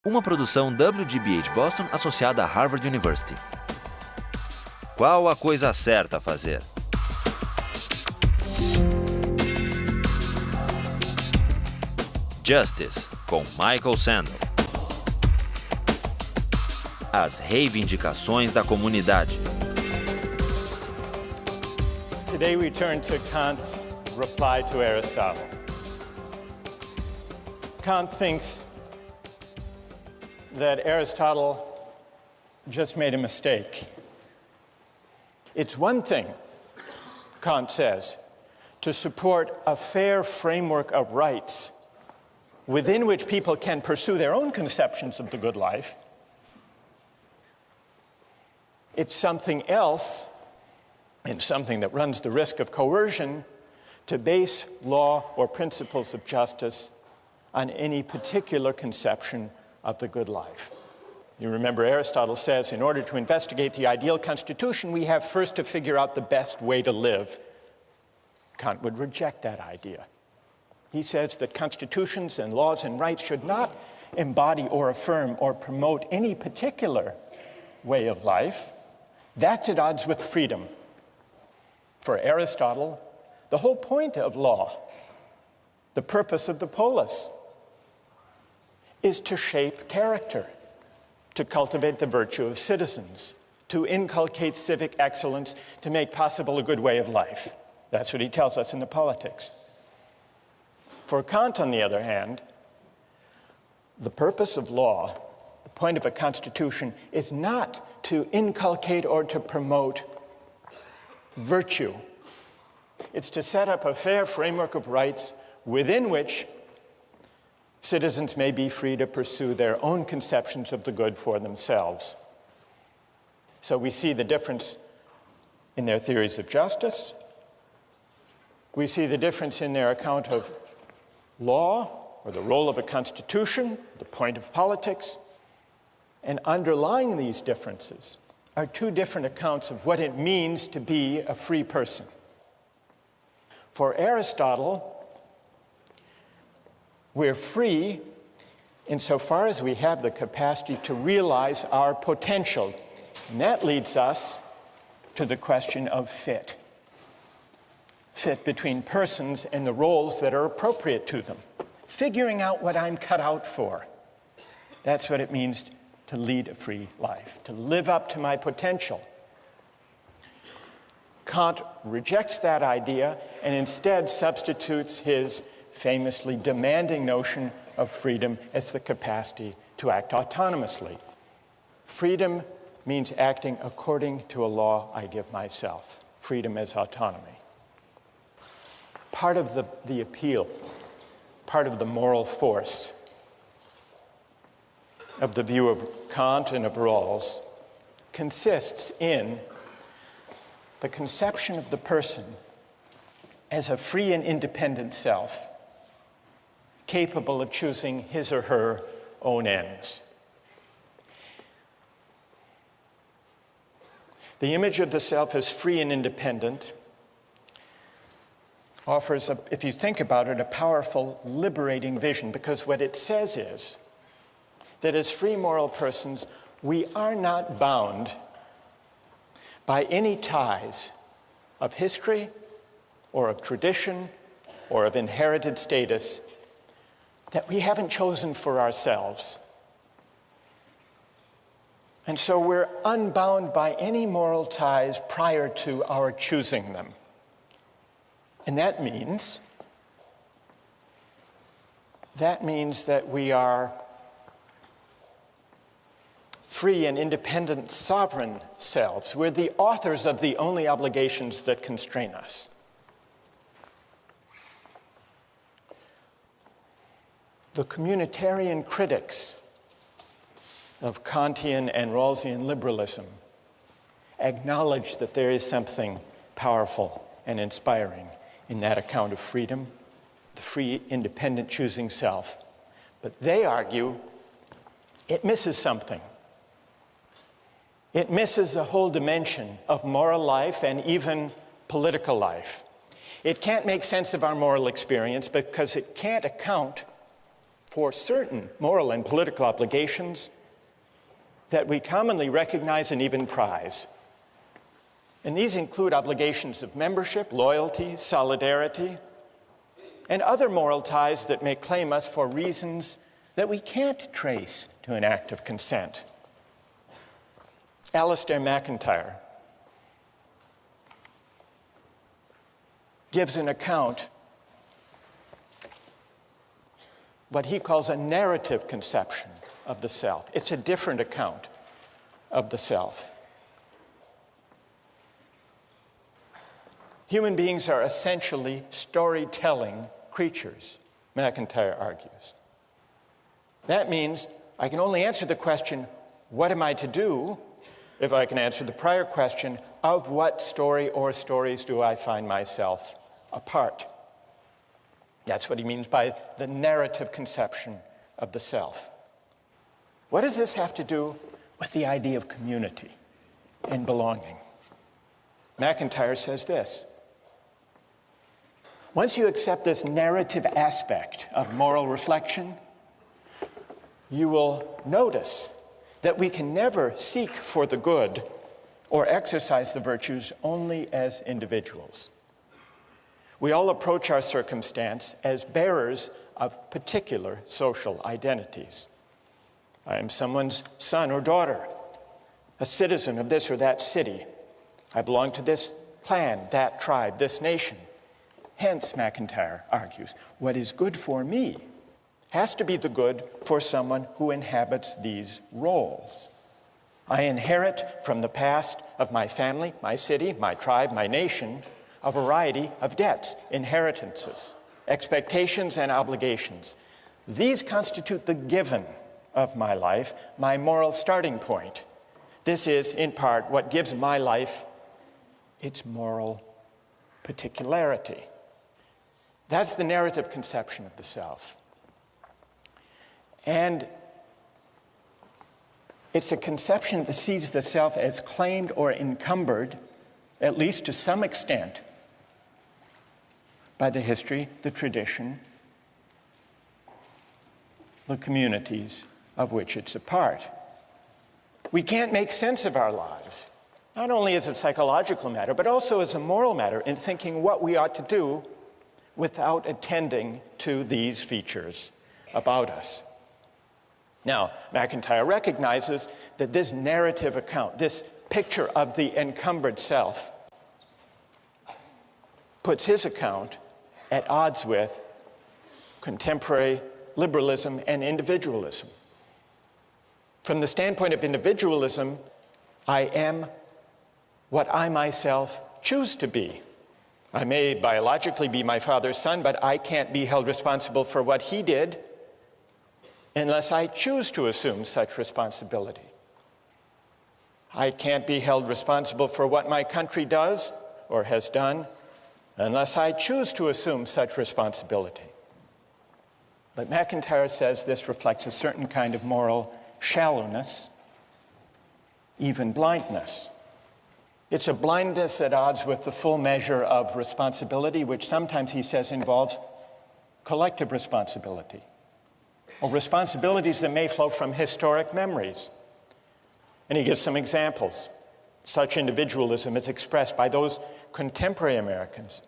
Uma produção WGBH Boston associada a Harvard University. Qual a coisa certa a fazer? Justice, com Michael Sandel. As reivindicações da comunidade. Today we turn to Kant's reply to Aristotle. Kant thinks that Aristotle just made a mistake. It's one thing, Kant says, to support a fair framework of rights within which people can pursue their own conceptions of the good life. It's something else, and something that runs the risk of coercion, to base law or principles of justice on any particular conception of the good life. You remember Aristotle says, in order to investigate the ideal constitution, we have first to figure out the best way to live. Kant would reject that idea. He says that constitutions and laws and rights should not embody or affirm or promote any particular way of life. That's at odds with freedom. For Aristotle, the whole point of law, the purpose of the polis, is to shape character, to cultivate the virtue of citizens, to inculcate civic excellence, to make possible a good way of life. That's what he tells us in the Politics. For Kant, on the other hand, the purpose of law, the point of a constitution, is not to inculcate or to promote virtue. It's to set up a fair framework of rights within which citizens may be free to pursue their own conceptions of the good for themselves. So we see the difference in their theories of justice. We see the difference in their account of law, or the role of a constitution, the point of politics. And underlying these differences are two different accounts of what it means to be a free person. For Aristotle, we're free insofar as we have the capacity to realize our potential. And that leads us to the question of fit. Fit between persons and the roles that are appropriate to them. Figuring out what I'm cut out for. That's what it means to lead a free life, to live up to my potential. Kant rejects that idea and instead substitutes his famously demanding notion of freedom as the capacity to act autonomously. Freedom means acting according to a law I give myself. Freedom as autonomy. Part of the appeal, part of the moral force of the view of Kant and of Rawls consists in the conception of the person as a free and independent self, capable of choosing his or her own ends. The image of the self as free and independent offers, if you think about it, a powerful, liberating vision, because what it says is that as free moral persons, we are not bound by any ties of history or of tradition or of inherited status that we haven't chosen for ourselves. And so we're unbound by any moral ties prior to our choosing them. And that means that we are free and independent, sovereign selves. We're the authors of the only obligations that constrain us. The communitarian critics of Kantian and Rawlsian liberalism acknowledge that there is something powerful and inspiring in that account of freedom, the free, independent choosing self. But they argue it misses something. It misses a whole dimension of moral life and even political life. It can't make sense of our moral experience because it can't account for certain moral and political obligations that we commonly recognize and even prize. And these include obligations of membership, loyalty, solidarity, and other moral ties that may claim us for reasons that we can't trace to an act of consent. Alistair MacIntyre gives an account, what he calls a narrative conception of the self. It's a different account of the self. Human beings are essentially storytelling creatures, MacIntyre argues. That means I can only answer the question, what am I to do, if I can answer the prior question, of what story or stories do I find myself a part? That's what he means by the narrative conception of the self. What does this have to do with the idea of community and belonging? MacIntyre says this: once you accept this narrative aspect of moral reflection, you will notice that we can never seek for the good or exercise the virtues only as individuals. We all approach our circumstance as bearers of particular social identities. I am someone's son or daughter, a citizen of this or that city. I belong to this clan, that tribe, this nation. Hence, MacIntyre argues, what is good for me has to be the good for someone who inhabits these roles. I inherit from the past of my family, my city, my tribe, my nation, a variety of debts, inheritances, expectations, and obligations. These constitute the given of my life, my moral starting point. This is, in part, what gives my life its moral particularity. That's the narrative conception of the self. And it's a conception that sees the self as claimed or encumbered, at least to some extent, by the history, the tradition, the communities of which it's a part. We can't make sense of our lives, not only as a psychological matter, but also as a moral matter in thinking what we ought to do without attending to these features about us. Now, MacIntyre recognizes that this narrative account, this picture of the encumbered self, puts his account at odds with contemporary liberalism and individualism. From the standpoint of individualism, I am what I myself choose to be. I may biologically be my father's son, but I can't be held responsible for what he did unless I choose to assume such responsibility. I can't be held responsible for what my country does or has done unless I choose to assume such responsibility. But MacIntyre says this reflects a certain kind of moral shallowness, even blindness. It's a blindness at odds with the full measure of responsibility, which sometimes, he says, involves collective responsibility, or responsibilities that may flow from historic memories. And he gives some examples. Such individualism is expressed by those contemporary Americans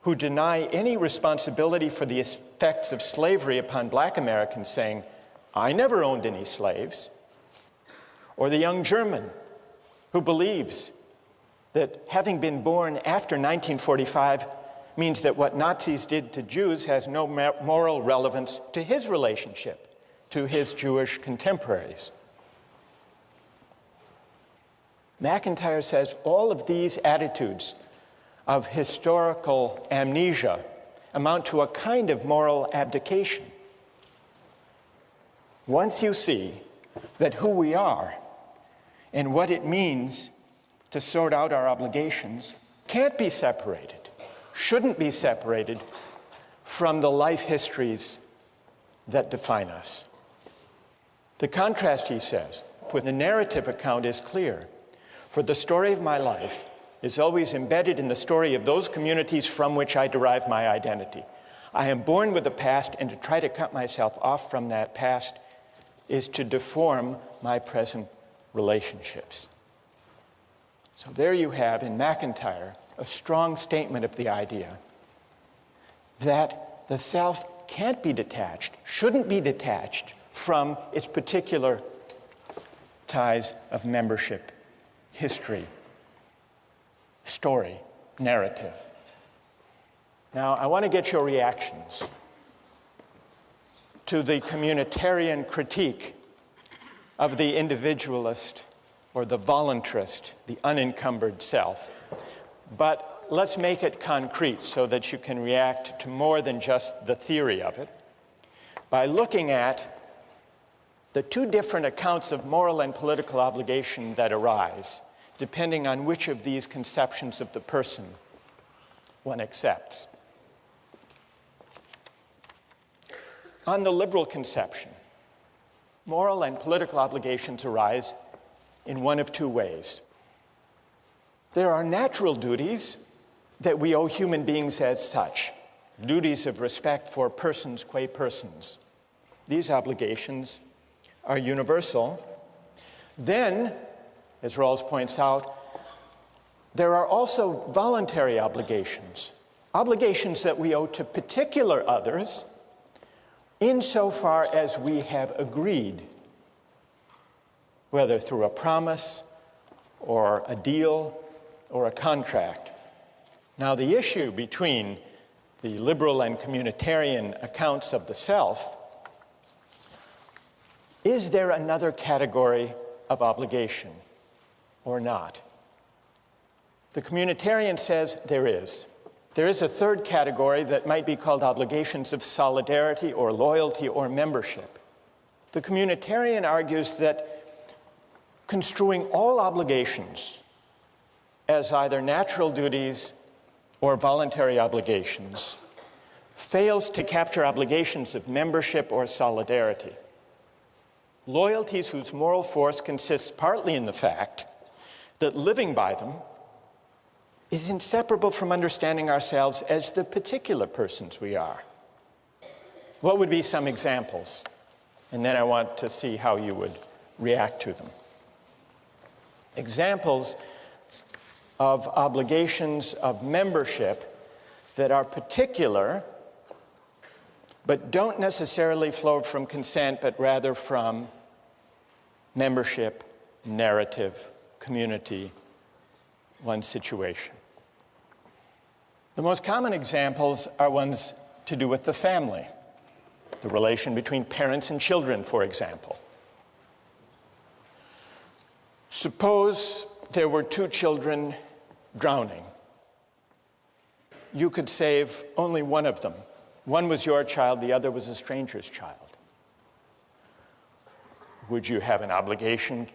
who deny any responsibility for the effects of slavery upon black Americans, saying, I never owned any slaves. Or the young German who believes that having been born after 1945 means that what Nazis did to Jews has no moral relevance to his relationship to his Jewish contemporaries. MacIntyre says all of these attitudes of historical amnesia amount to a kind of moral abdication. Once you see that who we are and what it means to sort out our obligations can't be separated, shouldn't be separated from the life histories that define us. The contrast, he says, with the narrative account is clear. For the story of my life is always embedded in the story of those communities from which I derive my identity. I am born with a past, and to try to cut myself off from that past is to deform my present relationships. So there you have, in MacIntyre, a strong statement of the idea that the self can't be detached, shouldn't be detached from its particular ties of membership, history, story, narrative. Now, I want to get your reactions to the communitarian critique of the individualist or the voluntarist, the unencumbered self. But let's make it concrete so that you can react to more than just the theory of it by looking at the two different accounts of moral and political obligation that arise, depending on which of these conceptions of the person one accepts. On the liberal conception, moral and political obligations arise in one of two ways. There are natural duties that we owe human beings as such, duties of respect for persons qua persons. These obligations are universal. Then, as Rawls points out, there are also voluntary obligations, obligations that we owe to particular others insofar as we have agreed, whether through a promise or a deal or a contract. Now, the issue between the liberal and communitarian accounts of the self, is there another category of obligation or not? The communitarian says there is. There is a third category that might be called obligations of solidarity or loyalty or membership. The communitarian argues that construing all obligations as either natural duties or voluntary obligations fails to capture obligations of membership or solidarity. Loyalties whose moral force consists partly in the fact that living by them is inseparable from understanding ourselves as the particular persons we are. What would be some examples? And then I want to see how you would react to them. Examples of obligations of membership that are particular, but don't necessarily flow from consent, but rather from membership, narrative, community, one's situation. The most common examples are ones to do with the family, the relation between parents and children, for example. Suppose there were two children drowning. You could save only one of them. One was your child, the other was a stranger's child. Would you have an obligation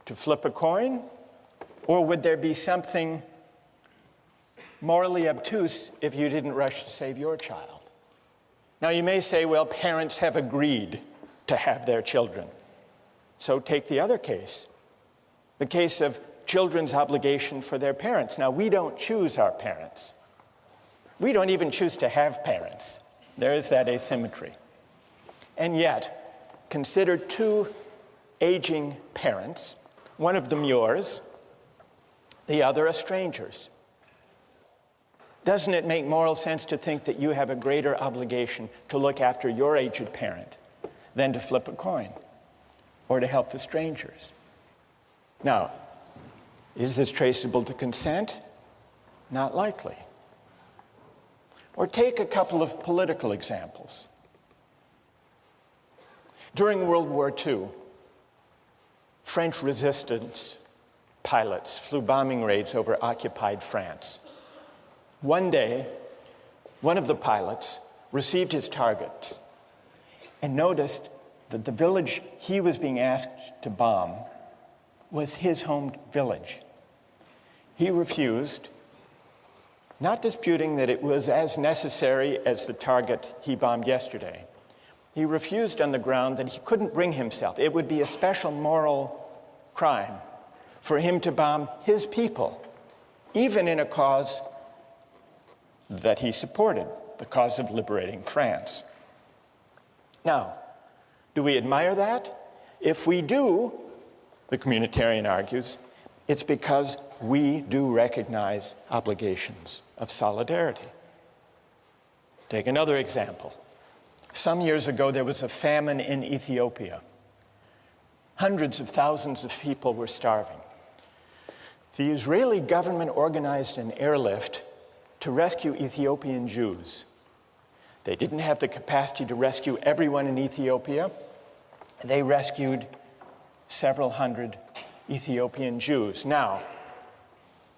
to flip a coin? Or would there be something morally obtuse if you didn't rush to save your child? Now you may say, well, parents have agreed to have their children. So take the other case, the case of children's obligation for their parents. Now we don't choose our parents. We don't even choose to have parents. There is that asymmetry. And yet, consider two aging parents, one of them yours, the other a stranger's. Doesn't it make moral sense to think that you have a greater obligation to look after your aged parent than to flip a coin or to help the strangers? Now, is this traceable to consent? Not likely. Or take a couple of political examples. During World War II, French resistance pilots flew bombing raids over occupied France. One day, one of the pilots received his targets and noticed that the village he was being asked to bomb was his home village. He refused, not disputing that it was as necessary as the target he bombed yesterday. He refused on the ground that he couldn't bring himself. It would be a special moral crime for him to bomb his people, even in a cause that he supported, the cause of liberating France. Now, do we admire that? If we do, the communitarian argues, it's because we do recognize obligations of solidarity. Take another example. Some years ago, there was a famine in Ethiopia. Hundreds of thousands of people were starving. The Israeli government organized an airlift to rescue Ethiopian Jews. They didn't have the capacity to rescue everyone in Ethiopia. They rescued several hundred Ethiopian Jews. Now,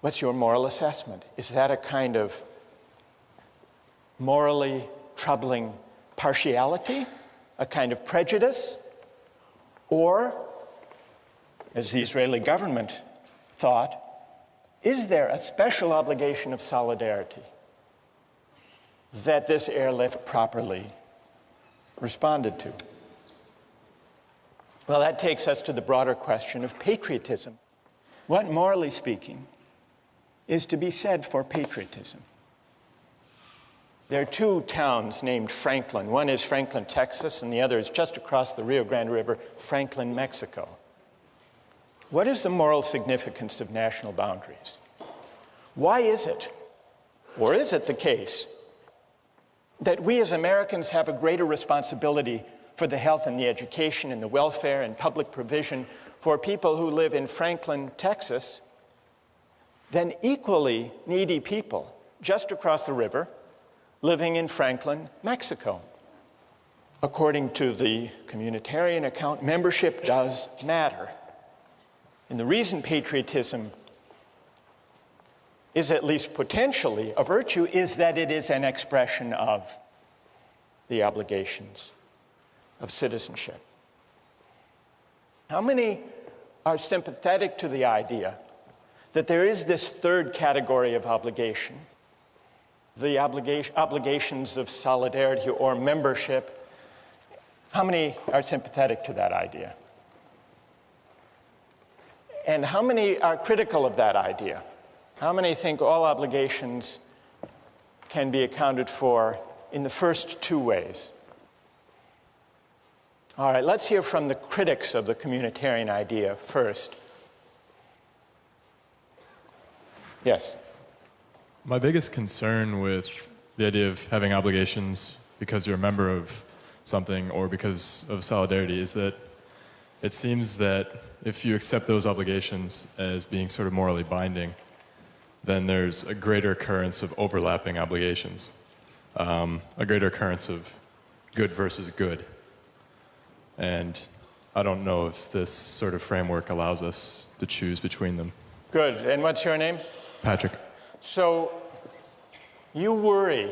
what's your moral assessment? Is that a kind of morally troubling partiality, a kind of prejudice? Or, as the Israeli government thought, is there a special obligation of solidarity that this airlift properly responded to? Well, that takes us to the broader question of patriotism. What, morally speaking, is to be said for patriotism? There are two towns named Franklin. One is Franklin, Texas, and the other is just across the Rio Grande River, Franklin, Mexico. What is the moral significance of national boundaries? Why is it, or is it the case, that we as Americans have a greater responsibility for the health and the education and the welfare and public provision for people who live in Franklin, Texas, than equally needy people just across the river living in Franklin, Mexico? According to the communitarian account, membership does matter. And the reason patriotism is at least potentially a virtue is that it is an expression of the obligations of citizenship. How many are sympathetic to the idea that there is this third category of obligation, the obligations of solidarity or membership? How many are sympathetic to that idea? And how many are critical of that idea? How many think all obligations can be accounted for in the first two ways? All right, let's hear from the critics of the communitarian idea first. Yes? My biggest concern with the idea of having obligations because you're a member of something or because of solidarity is that it seems that if you accept those obligations as being sort of morally binding, then there's a greater occurrence of overlapping obligations, a greater occurrence of good versus good. And I don't know if this sort of framework allows us to choose between them. Good. And what's your name? Patrick. So you worry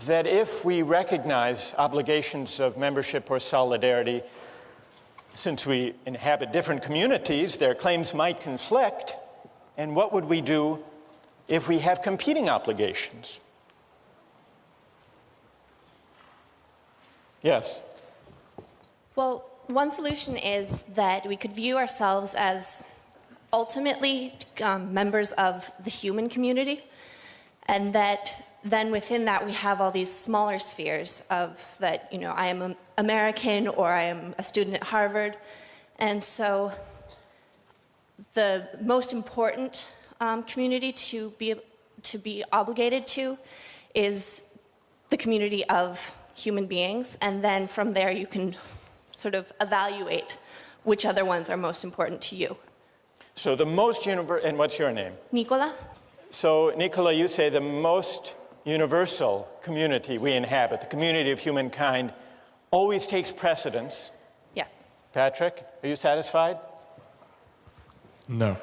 that if we recognize obligations of membership or solidarity, since we inhabit different communities, their claims might conflict. And what would we do if we have competing obligations? Yes? Well, one solution is that we could view ourselves as ultimately members of the human community, and that then within that we have all these smaller spheres of that, you know, I am American or I am a student at Harvard. And so the most important community to be obligated to is the community of human beings, and then from there you can sort of evaluate which other ones are most important to you. So the most universal, and what's your name? Nicola? So Nicola, you say the most universal community we inhabit, the community of humankind, always takes precedence. Yes. Patrick, are you satisfied? No.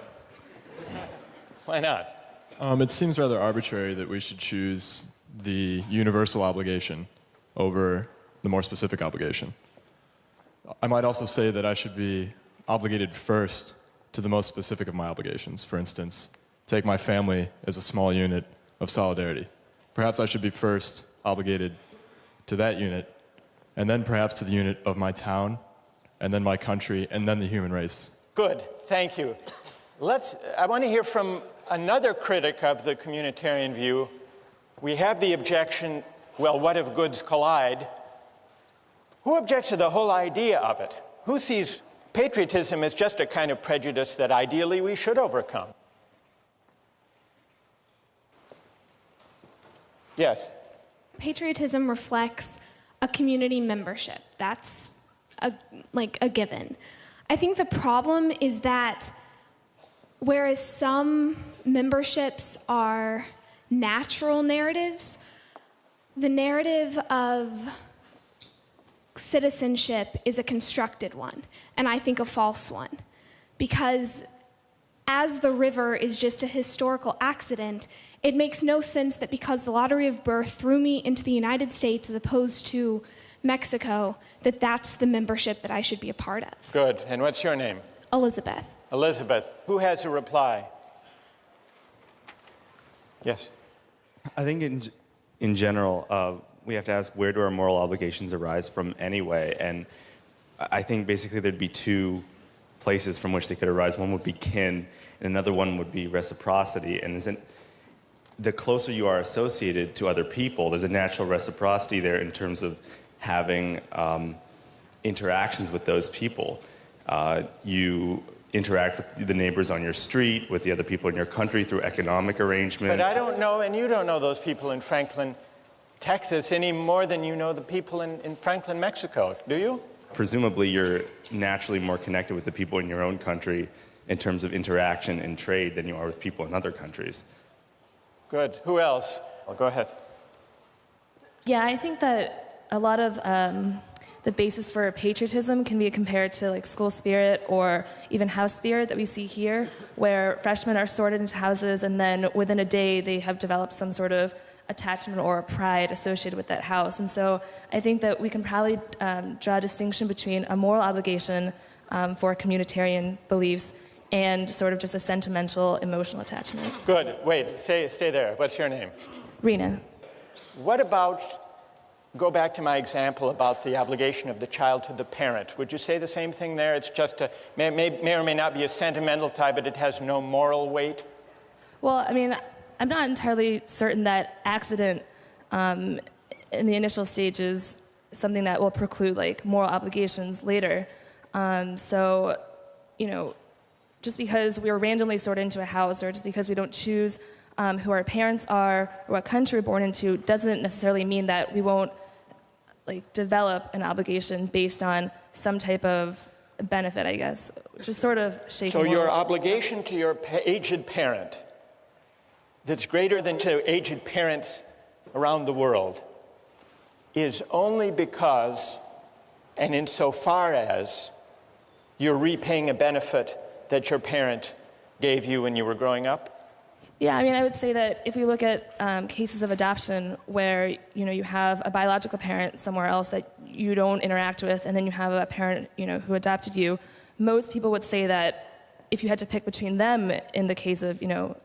Why not? It seems rather arbitrary that we should choose the universal obligation over the more specific obligation. I might also say that I should be obligated first to the most specific of my obligations. For instance, take my family as a small unit of solidarity. Perhaps I should be first obligated to that unit, and then perhaps to the unit of my town, and then my country, and then the human race. Good, thank you. I want to hear from another critic of the communitarian view. We have the objection well, what if goods collide? Who objects to the whole idea of it? Who sees patriotism as just a kind of prejudice that ideally we should overcome? Yes? Patriotism reflects a community membership. That's a given. I think the problem is that whereas some memberships are natural narratives, the narrative of citizenship is a constructed one, and I think a false one. Because as the river is just a historical accident, it makes no sense that because the lottery of birth threw me into the United States as opposed to Mexico, that that's the membership that I should be a part of. Good. And what's your name? Elizabeth. Elizabeth. Who has a reply? Yes. I think in general, we have to ask, where do our moral obligations arise from anyway? And I think basically there'd be two places from which they could arise. One would be kin, and another one would be reciprocity. And the closer you are associated to other people, there's a natural reciprocity there in terms of having interactions with those people. You interact with the neighbors on your street, with the other people in your country through economic arrangements. But I don't know, and you don't know those people in Franklin, Texas, any more than you know the people in Franklin, Mexico, do you? Presumably, you're naturally more connected with the people in your own country in terms of interaction and trade than you are with people in other countries. Good. Who else? Well, go ahead. Yeah, I think that a lot of the basis for patriotism can be compared to like school spirit or even house spirit that we see here, where freshmen are sorted into houses and then within a day they have developed some sort of attachment or pride associated with that house. And so I think that we can probably draw a distinction between a moral obligation for communitarian beliefs and sort of just a sentimental, emotional attachment. Good. Wait, stay there. What's your name? Rena. What about, go back to my example about the obligation of the child to the parent. Would you say the same thing there? It's just may or may not be a sentimental tie, but it has no moral weight? Well, I mean, I'm not entirely certain that accident in the initial stage is something that will preclude like moral obligations later. So, you know, just because we were randomly sorted into a house or just because we don't choose who our parents are or what country we're born into doesn't necessarily mean that we won't like develop an obligation based on some type of benefit, I guess, which is sort of shaky. So your obligation to your aged parent that's greater than to aged parents around the world is only because and insofar as you're repaying a benefit that your parent gave you when you were growing up? Yeah, I mean, I would say that if we look at cases of adoption where, you know, you have a biological parent somewhere else that you don't interact with, and then you have a parent, you know, who adopted you, most people would say that if you had to pick between them in the case of, you know,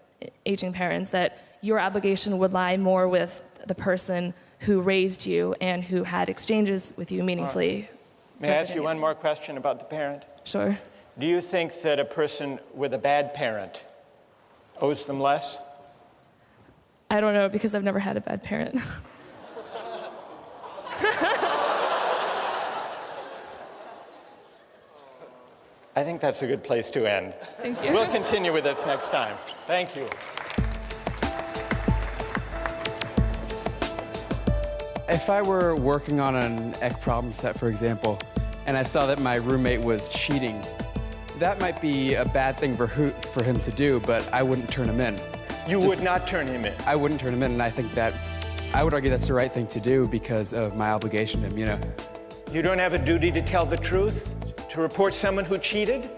aging parents, that your obligation would lie more with the person who raised you and who had exchanges with you meaningfully. May I ask you one more question about the parent? Sure. Do you think that a person with a bad parent owes them less? I don't know, because I've never had a bad parent. I think that's a good place to end. Thank you. We'll continue with this next time. Thank you. If I were working on an ec problem set, for example, and I saw that my roommate was cheating, that might be a bad thing for him to do, but I wouldn't turn him in. You would not turn him in? I wouldn't turn him in, and I think that, I would argue that's the right thing to do because of my obligation to him, you know. You don't have a duty to tell the truth? To report someone who cheated?